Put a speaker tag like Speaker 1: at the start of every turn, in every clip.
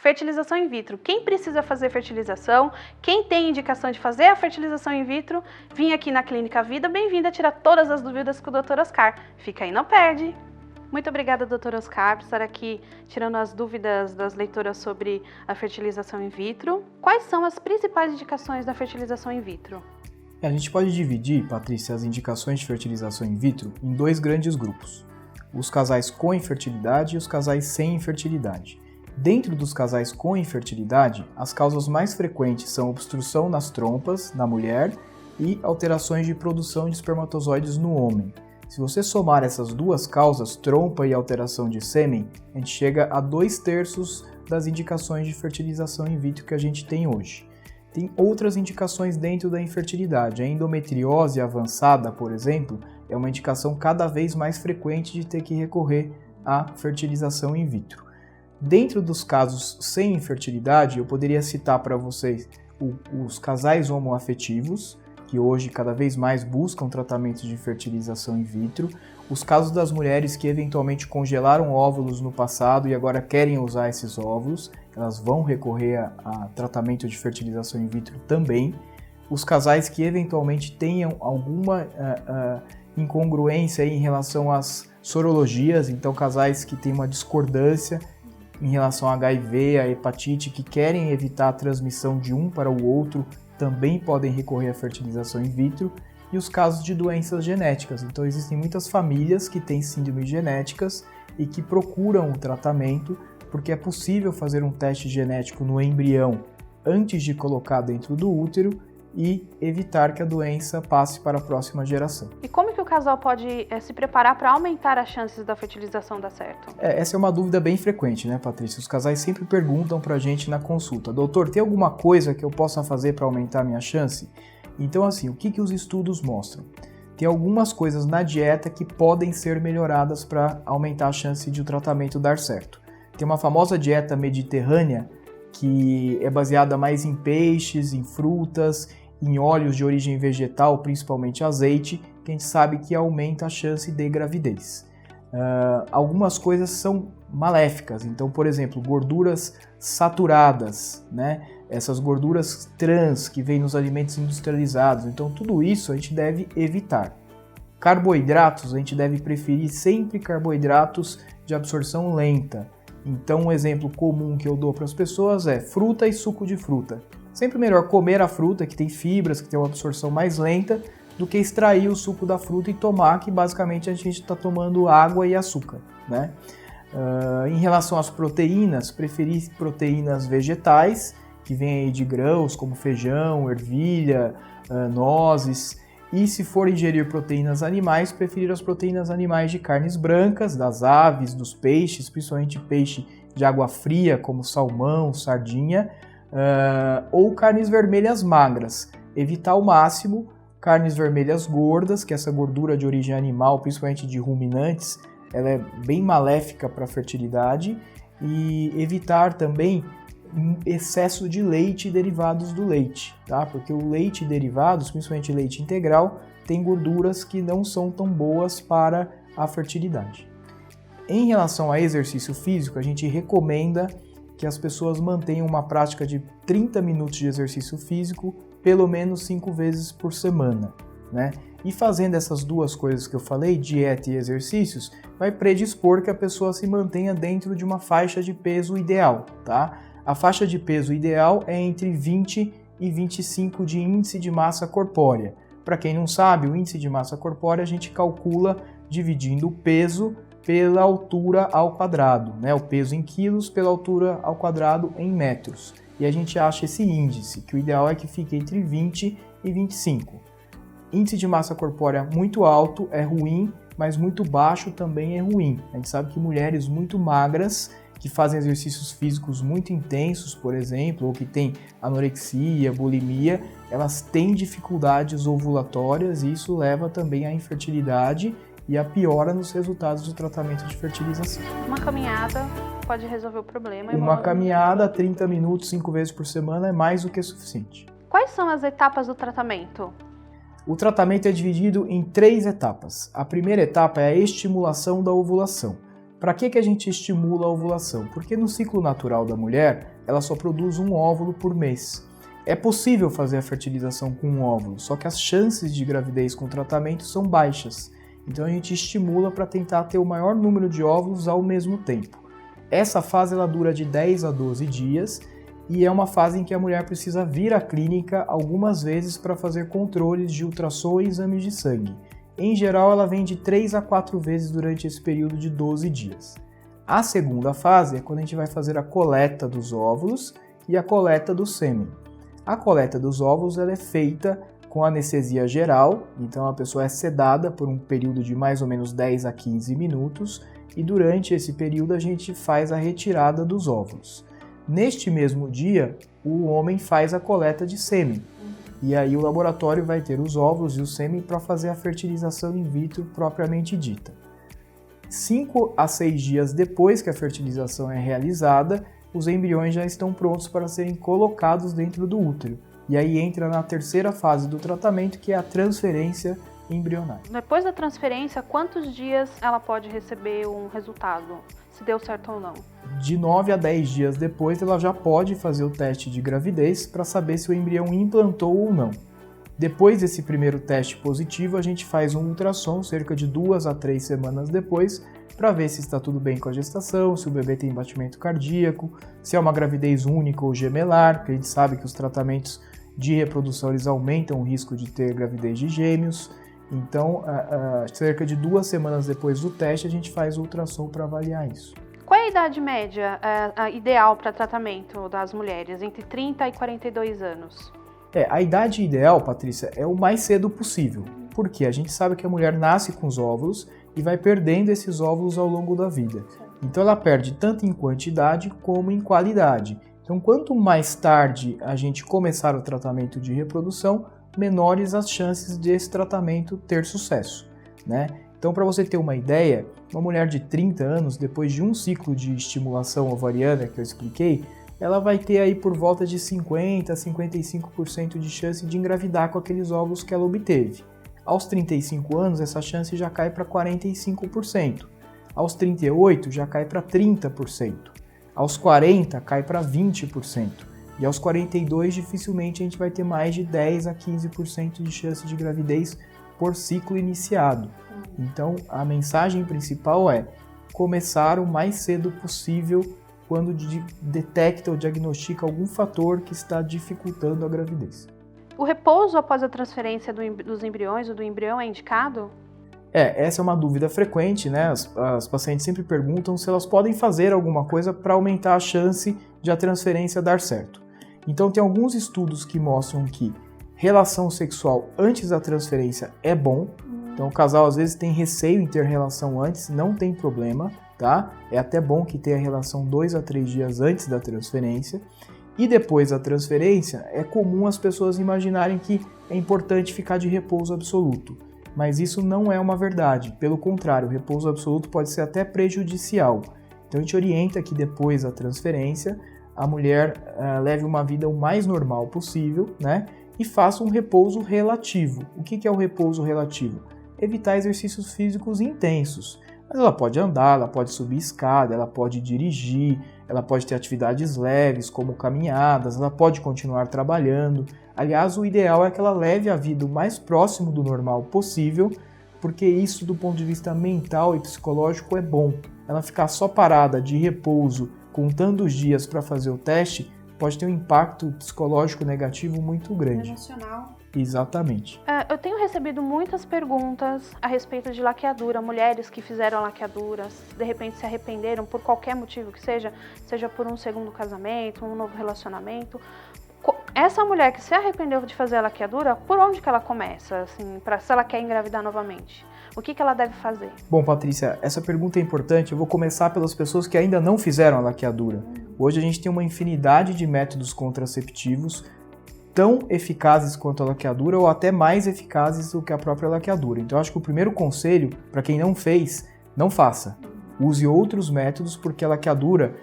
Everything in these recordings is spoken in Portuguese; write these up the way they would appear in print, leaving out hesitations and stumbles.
Speaker 1: fertilização in vitro. Quem precisa fazer fertilização, quem tem indicação de fazer a fertilização in vitro, vim aqui na Clínica Vida, bem-vinda a tirar todas as dúvidas com o Dr. Oscar. Fica aí, não perde! Muito obrigada, Dr. Oscar, por estar aqui tirando as dúvidas das leitoras sobre a fertilização in vitro. Quais são as principais indicações da fertilização in vitro?
Speaker 2: A gente pode dividir, Patrícia, as indicações de fertilização in vitro em dois grandes grupos. Os casais com infertilidade e os casais sem infertilidade. Dentro dos casais com infertilidade, as causas mais frequentes são obstrução nas trompas, na mulher, e alterações de produção de espermatozoides no homem. Se você somar essas duas causas, trompa e alteração de sêmen, a gente chega a 2/3 das indicações de fertilização in vitro que a gente tem hoje. Tem outras indicações dentro da infertilidade. A endometriose avançada, por exemplo, é uma indicação cada vez mais frequente de ter que recorrer à fertilização in vitro. Dentro dos casos sem infertilidade, eu poderia citar para vocês os casais homoafetivos, que hoje cada vez mais buscam tratamentos de fertilização in vitro, os casos das mulheres que eventualmente congelaram óvulos no passado e agora querem usar esses óvulos, elas vão recorrer a tratamento de fertilização in vitro também, os casais que eventualmente tenham alguma incongruência em relação às sorologias, então casais que têm uma discordância em relação a HIV, a hepatite, que querem evitar a transmissão de um para o outro, também podem recorrer à fertilização in vitro, e os casos de doenças genéticas. Então existem muitas famílias que têm síndromes genéticas e que procuram o tratamento porque é possível fazer um teste genético no embrião antes de colocar dentro do útero e evitar que a doença passe para a próxima geração.
Speaker 1: E como que o casal pode se preparar para aumentar as chances da fertilização dar certo?
Speaker 2: Essa é uma dúvida bem frequente, né, Patrícia? Os casais sempre perguntam pra gente na consulta: doutor, tem alguma coisa que eu possa fazer para aumentar a minha chance? Então, assim, o que os estudos mostram? Tem algumas coisas na dieta que podem ser melhoradas para aumentar a chance de o tratamento dar certo. Tem uma famosa dieta mediterrânea que é baseada mais em peixes, em frutas, em óleos de origem vegetal, principalmente azeite, que a gente sabe que aumenta a chance de gravidez. Algumas coisas são maléficas, então, por exemplo, gorduras saturadas, né? Essas gorduras trans que vêm nos alimentos industrializados, então tudo isso a gente deve evitar. Carboidratos, a gente deve preferir sempre carboidratos de absorção lenta. Então, um exemplo comum que eu dou para as pessoas é fruta e suco de fruta. Sempre melhor comer a fruta, que tem fibras, que tem uma absorção mais lenta, do que extrair o suco da fruta e tomar, que basicamente a gente está tomando água e açúcar, né? Em relação às proteínas, preferir proteínas vegetais, que vêm aí de grãos, como feijão, ervilha, nozes. E se for ingerir proteínas animais, preferir as proteínas animais de carnes brancas, das aves, dos peixes, principalmente peixe de água fria, como salmão, sardinha, ou carnes vermelhas magras. Evitar ao máximo carnes vermelhas gordas, que essa gordura de origem animal, principalmente de ruminantes, ela é bem maléfica para a fertilidade, e evitar também excesso de leite e derivados do leite, tá? Porque o leite e derivados, principalmente leite integral, tem gorduras que não são tão boas para a fertilidade. Em relação a exercício físico, a gente recomenda que as pessoas mantenham uma prática de 30 minutos de exercício físico pelo menos 5 vezes por semana, né? E fazendo essas duas coisas que eu falei, dieta e exercícios, vai predispor que a pessoa se mantenha dentro de uma faixa de peso ideal, tá? A faixa de peso ideal é entre 20 e 25 de índice de massa corpórea. Para quem não sabe, o índice de massa corpórea a gente calcula dividindo o peso pela altura ao quadrado, né? O peso em quilos pela altura ao quadrado em metros. E a gente acha esse índice, que o ideal é que fique entre 20 e 25. Índice de massa corpórea muito alto é ruim, mas muito baixo também é ruim. A gente sabe que mulheres muito magras, que fazem exercícios físicos muito intensos, por exemplo, ou que têm anorexia, bulimia, elas têm dificuldades ovulatórias e isso leva também à infertilidade e a piora nos resultados do tratamento de fertilização.
Speaker 1: Uma caminhada pode resolver o problema.
Speaker 2: Uma caminhada, 30 minutos, 5 vezes por semana é mais do que suficiente.
Speaker 1: Quais são as etapas do tratamento?
Speaker 2: O tratamento é dividido em 3 etapas. A primeira etapa é a estimulação da ovulação. Para que a gente estimula a ovulação? Porque no ciclo natural da mulher, ela só produz um óvulo por mês. É possível fazer a fertilização com um óvulo, só que as chances de gravidez com tratamento são baixas. Então a gente estimula para tentar ter o maior número de óvulos ao mesmo tempo. Essa fase ela dura de 10 a 12 dias e é uma fase em que a mulher precisa vir à clínica algumas vezes para fazer controles de ultrassom e exames de sangue. Em geral, ela vem de 3 a 4 vezes durante esse período de 12 dias. A segunda fase é quando a gente vai fazer a coleta dos óvulos e a coleta do sêmen. A coleta dos óvulos ela é feita com anestesia geral, então a pessoa é sedada por um período de mais ou menos 10 a 15 minutos e durante esse período a gente faz a retirada dos óvulos. Neste mesmo dia, o homem faz a coleta de sêmen e aí o laboratório vai ter os óvulos e o sêmen para fazer a fertilização in vitro propriamente dita. 5 a 6 dias depois que a fertilização é realizada, os embriões já estão prontos para serem colocados dentro do útero. E aí entra na terceira fase do tratamento, que é a transferência embrionária.
Speaker 1: Depois da transferência, quantos dias ela pode receber um resultado, se deu certo ou não?
Speaker 2: De 9 a 10 dias depois, ela já pode fazer o teste de gravidez para saber se o embrião implantou ou não. Depois desse primeiro teste positivo, a gente faz um ultrassom cerca de 2 a 3 semanas depois para ver se está tudo bem com a gestação, se o bebê tem batimento cardíaco, se é uma gravidez única ou gemelar, porque a gente sabe que os tratamentos de reprodução eles aumentam o risco de ter gravidez de gêmeos. Então, cerca de 2 semanas depois do teste, a gente faz o ultrassom para avaliar isso.
Speaker 1: Qual é a idade média ideal para tratamento das mulheres, entre 30 e 42 anos?
Speaker 2: A idade ideal, Patrícia, é o mais cedo possível, porque a gente sabe que a mulher nasce com os óvulos e vai perdendo esses óvulos ao longo da vida. Então ela perde tanto em quantidade como em qualidade. Então quanto mais tarde a gente começar o tratamento de reprodução, menores as chances desse tratamento ter sucesso, né? Então para você ter uma ideia, uma mulher de 30 anos, depois de um ciclo de estimulação ovariana que eu expliquei, ela vai ter aí por volta de 50% a 55% de chance de engravidar com aqueles óvulos que ela obteve. Aos 35 anos, essa chance já cai para 45%. Aos 38, já cai para 30%. Aos 40, cai para 20%. E aos 42, dificilmente a gente vai ter mais de 10 a 15% de chance de gravidez por ciclo iniciado. Então, a mensagem principal é começar o mais cedo possível quando detecta ou diagnostica algum fator que está dificultando a gravidez.
Speaker 1: O repouso após a transferência dos embriões ou do embrião é indicado?
Speaker 2: Essa é uma dúvida frequente, né? As pacientes sempre perguntam se elas podem fazer alguma coisa para aumentar a chance de a transferência dar certo. Então tem alguns estudos que mostram que relação sexual antes da transferência é bom. Então o casal às vezes tem receio em ter relação antes, não tem problema, tá? É até bom que tenha relação 2 a 3 dias antes da transferência. E depois da transferência, é comum as pessoas imaginarem que é importante ficar de repouso absoluto. Mas isso não é uma verdade. Pelo contrário, o repouso absoluto pode ser até prejudicial. Então a gente orienta que depois da transferência, a mulher leve uma vida o mais normal possível, né? E faça um repouso relativo. O que é o repouso relativo? Evitar exercícios físicos intensos. Mas ela pode andar, ela pode subir escada, ela pode dirigir, ela pode ter atividades leves, como caminhadas, ela pode continuar trabalhando. Aliás, o ideal é que ela leve a vida o mais próximo do normal possível, porque isso, do ponto de vista mental e psicológico, é bom. Ela ficar só parada de repouso, contando os dias para fazer o teste, pode ter um impacto psicológico negativo muito grande.
Speaker 1: Emocional.
Speaker 2: Exatamente.
Speaker 1: Eu tenho recebido muitas perguntas a respeito de laqueadura, mulheres que fizeram laqueaduras, de repente se arrependeram por qualquer motivo que seja por um segundo casamento, um novo relacionamento. Essa mulher que se arrependeu de fazer a laqueadura, por onde que ela começa, assim, se ela quer engravidar novamente? O que ela deve fazer?
Speaker 2: Bom, Patrícia, essa pergunta é importante. Eu vou começar pelas pessoas que ainda não fizeram a laqueadura. Hoje a gente tem uma infinidade de métodos contraceptivos tão eficazes quanto a laqueadura ou até mais eficazes do que a própria laqueadura. Então, eu acho que o primeiro conselho, para quem não fez, não faça. Use outros métodos, porque a laqueadura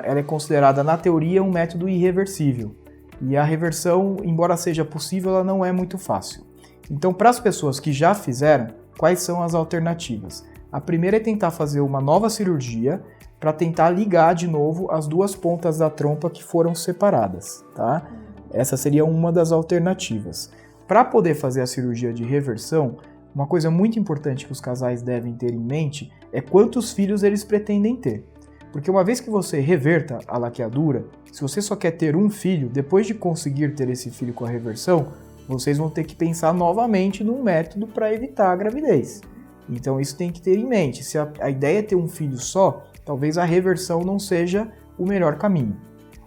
Speaker 2: ela é considerada, na teoria, um método irreversível. E a reversão, embora seja possível, ela não é muito fácil. Então, para as pessoas que já fizeram, quais são as alternativas? A primeira é tentar fazer uma nova cirurgia, para tentar ligar de novo as duas pontas da trompa que foram separadas, tá? Essa seria uma das alternativas. Para poder fazer a cirurgia de reversão, uma coisa muito importante que os casais devem ter em mente é quantos filhos eles pretendem ter. Porque uma vez que você reverta a laqueadura, se você só quer ter um filho, depois de conseguir ter esse filho com a reversão, vocês vão ter que pensar novamente num método para evitar a gravidez. Então isso tem que ter em mente. Se a ideia é ter um filho só, talvez a reversão não seja o melhor caminho.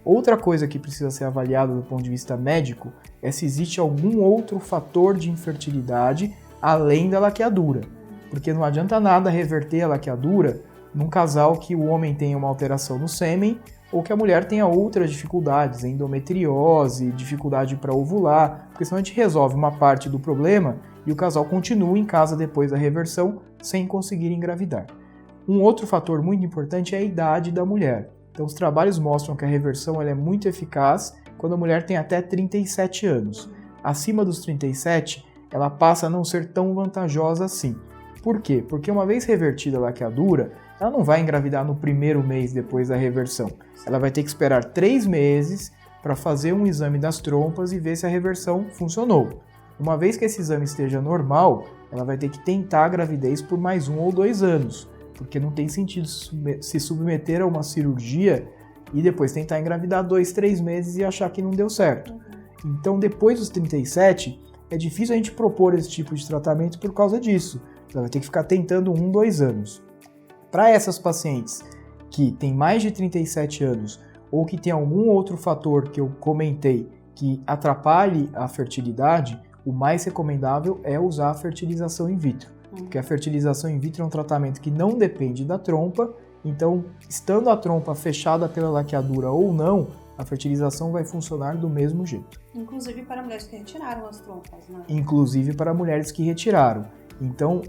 Speaker 2: Outra coisa que precisa ser avaliada do ponto de vista médico é se existe algum outro fator de infertilidade além da laqueadura. Porque não adianta nada reverter a laqueadura num casal que o homem tenha uma alteração no sêmen ou que a mulher tenha outras dificuldades, endometriose, dificuldade para ovular, porque senão a gente resolve uma parte do problema e o casal continua em casa depois da reversão sem conseguir engravidar. Um outro fator muito importante é a idade da mulher. Então os trabalhos mostram que a reversão ela é muito eficaz quando a mulher tem até 37 anos. Acima dos 37, ela passa a não ser tão vantajosa assim. Por quê? Porque uma vez revertida a laqueadura, ela não vai engravidar no primeiro mês depois da reversão. Ela vai ter que esperar 3 meses para fazer um exame das trompas e ver se a reversão funcionou. Uma vez que esse exame esteja normal, ela vai ter que tentar a gravidez por mais 1 ou 2 anos, porque não tem sentido se submeter a uma cirurgia e depois tentar engravidar 2, 3 meses e achar que não deu certo. Então, depois dos 37, é difícil a gente propor esse tipo de tratamento por causa disso. Ela vai ter que ficar tentando 1, 2 anos. Para essas pacientes que têm mais de 37 anos ou que tem algum outro fator que eu comentei que atrapalhe a fertilidade, o mais recomendável é usar a fertilização in vitro. Porque a fertilização in vitro é um tratamento que não depende da trompa, então, estando a trompa fechada pela laqueadura ou não, a fertilização vai funcionar do mesmo jeito.
Speaker 1: Inclusive para mulheres que retiraram as trompas, né?
Speaker 2: Inclusive para mulheres que retiraram. Então,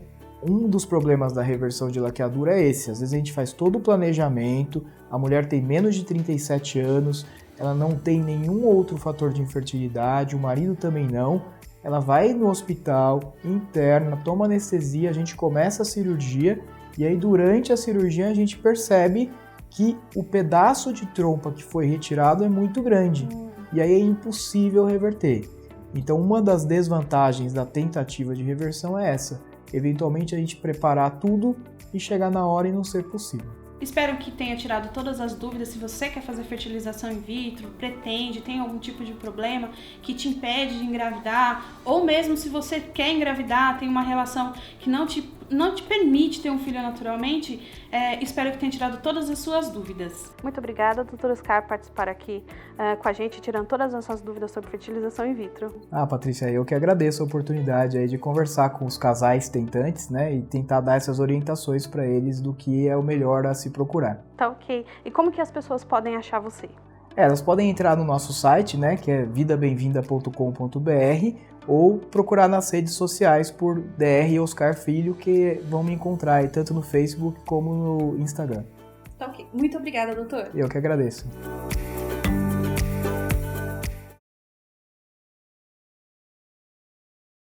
Speaker 2: um dos problemas da reversão de laqueadura é esse. Às vezes a gente faz todo o planejamento, a mulher tem menos de 37 anos, ela não tem nenhum outro fator de infertilidade, o marido também não. Ela vai no hospital, interna, toma anestesia, a gente começa a cirurgia e aí durante a cirurgia a gente percebe que o pedaço de trompa que foi retirado é muito grande e aí é impossível reverter. Então uma das desvantagens da tentativa de reversão é essa. Eventualmente a gente preparar tudo e chegar na hora e não ser possível.
Speaker 1: Espero que tenha tirado todas as dúvidas. Se você quer fazer fertilização in vitro, pretende, tem algum tipo de problema que te impede de engravidar, ou mesmo se você quer engravidar, tem uma relação que não te permite ter um filho naturalmente, espero que tenha tirado todas as suas dúvidas. Muito obrigada, doutora Oscar, por participar aqui com a gente, tirando todas as suas dúvidas sobre fertilização in vitro.
Speaker 2: Patrícia, eu que agradeço a oportunidade aí de conversar com os casais tentantes, né, e tentar dar essas orientações para eles do que é o melhor a se procurar.
Speaker 1: Tá ok. E como que as pessoas podem achar você?
Speaker 2: Elas podem entrar no nosso site, né, que é vidabemvinda.com.br, ou procurar nas redes sociais por Dr. Oscar Filho, que vão me encontrar aí, tanto no Facebook como no Instagram.
Speaker 1: Tá ok. Muito obrigada, doutor.
Speaker 2: Eu que agradeço.